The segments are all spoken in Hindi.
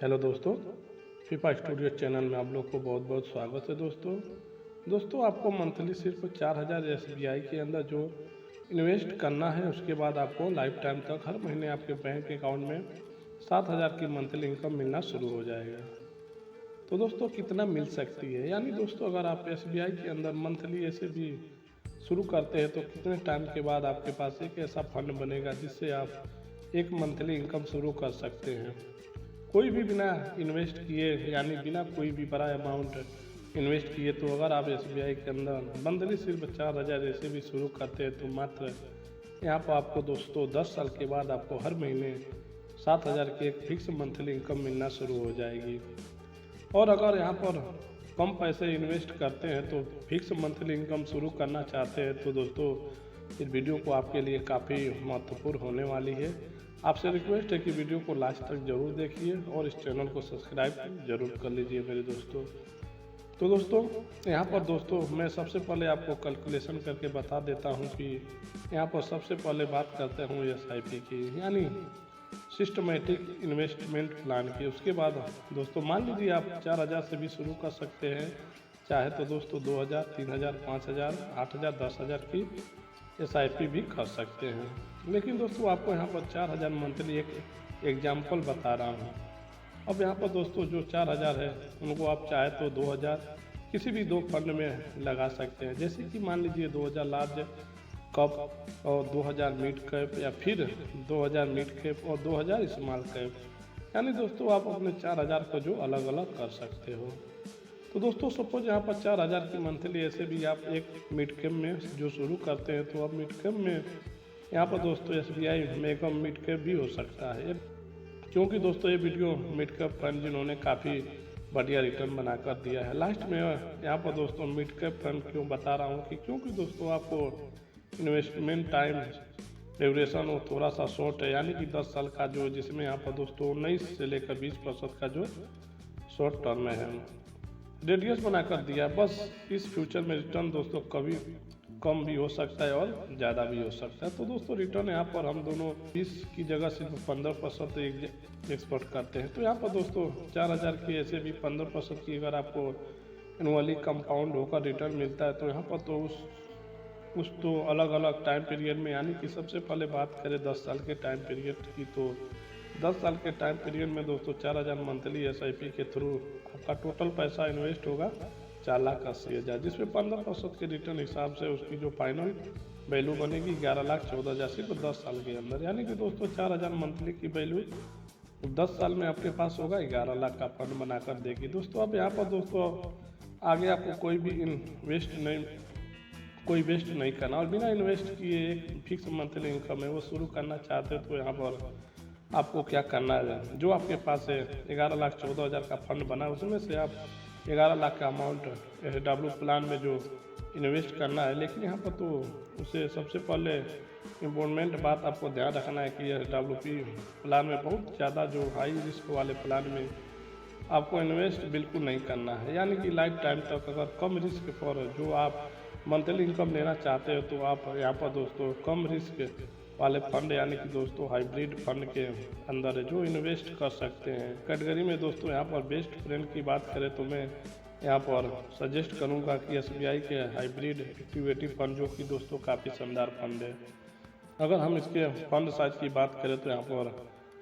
हेलो दोस्तों, फीफा स्टूडियो चैनल में आप लोग को बहुत बहुत स्वागत है। दोस्तों आपको मंथली सिर्फ 4000 SBI के अंदर जो इन्वेस्ट करना है, उसके बाद आपको लाइफ टाइम तक हर महीने आपके बैंक अकाउंट में 7000 की मंथली इनकम मिलना शुरू हो जाएगा। तो दोस्तों कितना मिल सकती है, यानी दोस्तों अगर आप SBI के अंदर मंथली ऐसे भी शुरू करते हैं तो कितने टाइम के बाद आपके पास एक ऐसा फंड बनेगा जिससे आप एक मंथली इनकम शुरू कर सकते हैं, कोई भी बिना इन्वेस्ट किए, यानी बिना कोई भी बड़ा अमाउंट इन्वेस्ट किए। तो अगर आप SBI के अंदर मंथली सिर्फ 4000 ऐसे भी शुरू करते हैं तो मात्र यहाँ पर आपको दोस्तों 10 साल के बाद आपको हर महीने 7000 की एक फिक्स मंथली इनकम मिलना शुरू हो जाएगी। और अगर यहाँ पर कम पैसे इन्वेस्ट करते हैं तो फिक्स मंथली इनकम शुरू करना चाहते हैं तो दोस्तों इस वीडियो को आपके लिए काफ़ी महत्वपूर्ण होने वाली है। आपसे रिक्वेस्ट है कि वीडियो को लास्ट तक जरूर देखिए और इस चैनल को सब्सक्राइब जरूर कर लीजिए मेरे दोस्तों। तो दोस्तों यहाँ पर दोस्तों मैं सबसे पहले आपको कैलकुलेशन करके बता देता हूँ कि यहाँ पर सबसे पहले बात करते हूँ SIP की, यानी सिस्टमेटिक इन्वेस्टमेंट प्लान की। उसके बाद दोस्तों मान लीजिए आप 4000 से भी शुरू कर सकते हैं, चाहे तो दोस्तों 2000, 3000, 5000, 8000, 10000 की SIP भी कर सकते हैं। लेकिन दोस्तों आपको यहाँ पर 4000 मंथली एक एग्जाम्पल बता रहा हूँ। अब यहाँ पर दोस्तों जो 4000 है उनको आप चाहे तो 2000 किसी भी दो फंड में लगा सकते हैं, जैसे कि मान लीजिए 2000 लार्ज कप और 2000 मिड कैप, या फिर 2000 मिड कैप और 2000 स्मॉल कैप, यानी दोस्तों आप अपने 4000 को जो अलग अलग कर सकते हो। तो दोस्तों सपोज यहाँ पर 4000 की मंथली ऐसे भी आप एक मिड कैप में जो शुरू करते हैं तो अब मिड कैप में यहाँ पर दोस्तों SBI मेगा मिड कैप भी हो सकता है, क्योंकि दोस्तों ये वीडियो मिड कैप फंड जिन्होंने काफ़ी बढ़िया रिटर्न बना कर दिया है। लास्ट में यहाँ पर दोस्तों मिड कैप फंड क्यों बता रहा हूँ कि क्योंकि दोस्तों आपको इन्वेस्टमेंट टाइम ड्यूरेशन वो थोड़ा सा शॉर्ट है, यानी कि 10 साल का जो, जिसमें यहाँ पर दोस्तों 19 से लेकर 20% का जो शॉर्ट टर्म है रेडियस बना कर दिया। बस इस फ्यूचर में रिटर्न दोस्तों कभी कम भी हो सकता है और ज़्यादा भी हो सकता है। तो दोस्तों रिटर्न यहाँ पर हम दोनों 20 की जगह सिर्फ 15% एक्सपोर्ट करते हैं। तो यहाँ पर दोस्तों 4000 की ऐसे भी 15% की अगर आपको एनुअली कंपाउंड होकर रिटर्न मिलता है तो यहाँ पर तो उस तो अलग अलग टाइम पीरियड में, यानी कि सबसे पहले बात करें 10 साल के टाइम पीरियड की, तो 10 साल के टाइम पीरियड में दोस्तों 4000 मंथली SIP के थ्रू आपका टोटल पैसा इन्वेस्ट होगा 4,80,000, जिसमें 15% के रिटर्न हिसाब से उसकी जो फाइनल वैल्यू बनेगी 11,14,000 सिर्फ 10 साल के अंदर। यानी कि दोस्तों 4000 मंथली की वैल्यू 10 साल में आपके पास होगा 11 लाख का फंड बनाकर देगी। दोस्तों अब यहाँ पर दोस्तों आगे आपको कोई वेस्ट नहीं करना, और बिना इन्वेस्ट किए एक फिक्स मंथली इनकम है वो शुरू करना चाहते हो तो यहाँ पर आपको क्या करना है, जो आपके पास है 11,14,000 का फंड बना, उसमें से आप 11 लाख का अमाउंट SW प्लान में जो इन्वेस्ट करना है। लेकिन यहाँ पर तो उसे सबसे पहले इम्पोर्टेंट बात आपको ध्यान रखना है कि SWP प्लान में बहुत ज़्यादा जो हाई रिस्क वाले प्लान में आपको इन्वेस्ट बिल्कुल नहीं करना है, यानी कि लाइफ टाइम तक अगर कम रिस्क पर जो आप मंथली इनकम लेना चाहते हो तो आप यहाँ पर दोस्तों कम रिस्क वाले फंड, यानी कि दोस्तों हाइब्रिड फंड के अंदर है जो इन्वेस्ट कर सकते हैं। कैटेगरी में दोस्तों यहाँ पर बेस्ट फ्रेंड की बात करें तो मैं यहाँ पर सजेस्ट करूँगा कि SBI के हाइब्रिड इक्विटी फंड, जो कि दोस्तों काफ़ी शानदार फंड है। अगर हम इसके फंड साइज की बात करें तो यहाँ पर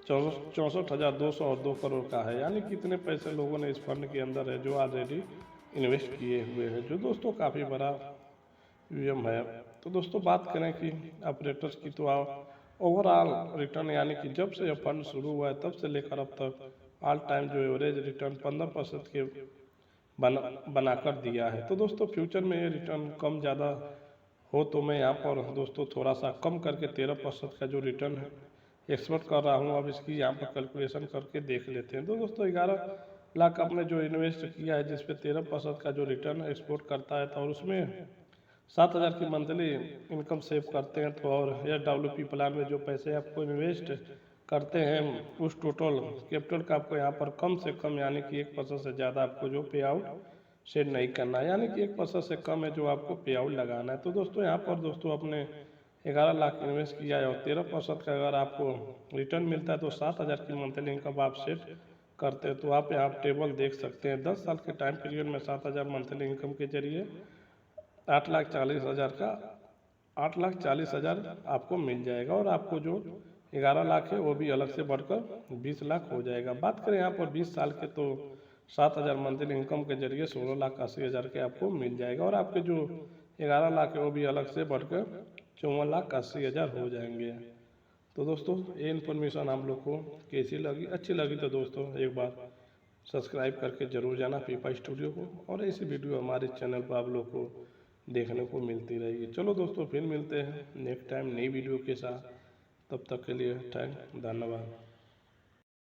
64,202 करोड़ का है, यानी कितने पैसे लोगों ने इस फंड के अंदर है जो ऑलरेडी इन्वेस्ट किए हुए हैं, जो दोस्तों काफ़ी बड़ा VM है। तो दोस्तों बात करें कि ऑपरेटर्स की, तो ओवरऑल रिटर्न, यानी कि जब से यह फंड शुरू हुआ है तब से लेकर अब तक ऑल टाइम जो एवरेज रिटर्न 15% के बनाकर दिया है। तो दोस्तों फ्यूचर में ये रिटर्न कम ज़्यादा हो तो मैं यहाँ पर दोस्तों थोड़ा सा कम करके 13% का जो रिटर्न है एक्सपेक्ट कर रहा हूँ। अब इसकी यहाँ पर कैलकुलेशन करके देख लेते हैं। तो दोस्तों 11 लाख आपने जो इन्वेस्ट किया है जिस पे 13% का जो रिटर्न एक्सपोर्ट करता है, तो और उसमें 7000 की मंथली इनकम सेव करते हैं, तो और SWP प्लान में जो पैसे आपको इन्वेस्ट करते हैं उस टोटल कैपिटल का आपको यहाँ पर कम से कम, यानी कि 1% से ज़्यादा आपको जो पे आउट सेट नहीं करना है, यानी कि 1% से कम है जो आपको पे आउट लगाना है। तो दोस्तों यहाँ पर दोस्तों अपने 11 लाख इन्वेस्ट किया है और 13% का अगर आपको रिटर्न मिलता है तो 7000 की मंथली इनकम आप सेट करते हैं तो आप यहाँ टेबल देख सकते हैं। 10 साल के टाइम पीरियड में 7,000 मंथली इनकम के जरिए 8,40,000 का 8,40,000 आपको मिल जाएगा। और आपको जो 11 लाख है वो भी अलग से बढ़कर 20 लाख हो जाएगा। बात करें यहाँ पर 20 साल के तो 7,000 मंथली इनकम के जरिए 16,80,000 के आपको मिल जाएगा। और आपके जो 11 लाख है वो भी अलग से बढ़कर 54,80,000 हो जाएंगे। तो दोस्तों ये इन्फॉर्मेशन आप लोग को कैसी लगी, अच्छी लगी तो दोस्तों एक बार सब्सक्राइब करके ज़रूर जाना फीफा स्टूडियो को। और ऐसी वीडियो हमारे चैनल पर आप लोग को देखने को मिलती रहेगी। चलो दोस्तों फिर मिलते हैं नेक्स्ट टाइम नई वीडियो के साथ। तब तक के लिए धन्यवाद।